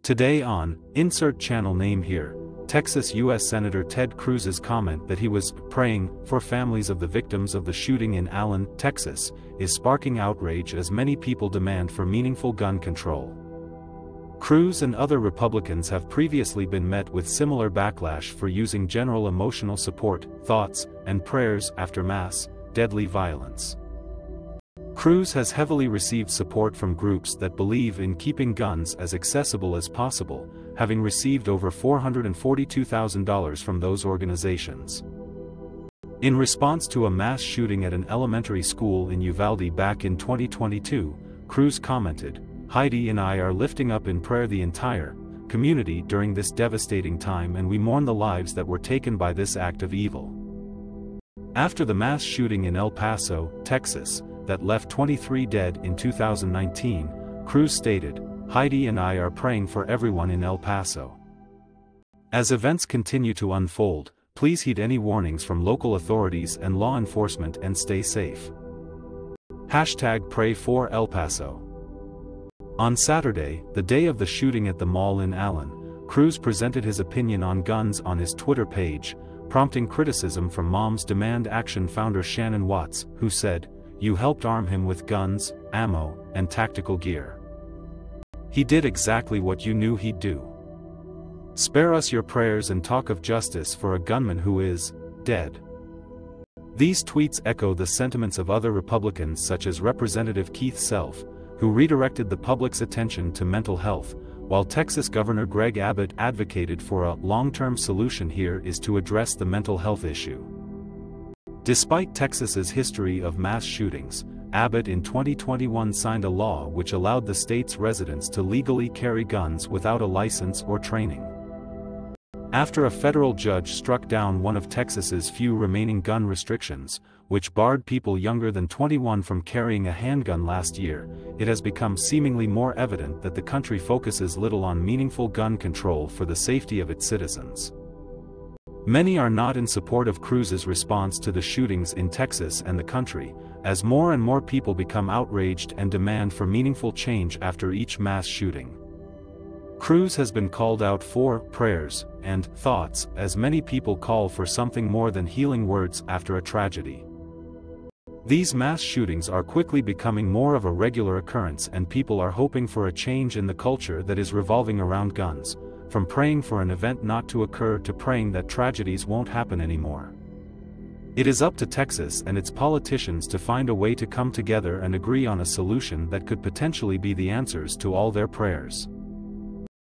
Today on, insert channel name here, Texas U.S. Senator Ted Cruz's comment that he was praying for families of the victims of the shooting in Allen, Texas, is sparking outrage as many people demand for meaningful gun control. Cruz and other Republicans have previously been met with similar backlash for using general emotional support, thoughts, and prayers after mass, deadly violence. Cruz has heavily received support from groups that believe in keeping guns as accessible as possible, having received over $442,000 from those organizations. In response to a mass shooting at an elementary school in Uvalde back in 2022, Cruz commented, "Heidi and I are lifting up in prayer the entire community during this devastating time, and we mourn the lives that were taken by this act of evil." After the mass shooting in El Paso, Texas, that left 23 dead in 2019, Cruz stated, "Heidi and I are praying for everyone in El Paso. As events continue to unfold, please heed any warnings from local authorities and law enforcement and stay safe. #PrayForElPaso." On Saturday, the day of the shooting at the mall in Allen, Cruz presented his opinion on guns on his Twitter page, prompting criticism from Moms Demand Action founder Shannon Watts, who said, "You helped arm him with guns, ammo, and tactical gear. He did exactly what you knew he'd do. Spare us your prayers and talk of justice for a gunman who is dead." These tweets echo the sentiments of other Republicans such as Representative Keith Self, who redirected the public's attention to mental health, while Texas Governor Greg Abbott advocated for a long-term solution here is to address the mental health issue. Despite Texas's history of mass shootings, Abbott in 2021 signed a law which allowed the state's residents to legally carry guns without a license or training. After a federal judge struck down one of Texas's few remaining gun restrictions, which barred people younger than 21 from carrying a handgun last year, it has become seemingly more evident that the country focuses little on meaningful gun control for the safety of its citizens. Many are not in support of Cruz's response to the shootings in Texas and the country, as more and more people become outraged and demand for meaningful change after each mass shooting. Cruz has been called out for prayers and thoughts as many people call for something more than healing words after a tragedy. These mass shootings are quickly becoming more of a regular occurrence, and people are hoping for a change in the culture that is revolving around guns, from praying for an event not to occur to praying that tragedies won't happen anymore. It is up to Texas and its politicians to find a way to come together and agree on a solution that could potentially be the answers to all their prayers.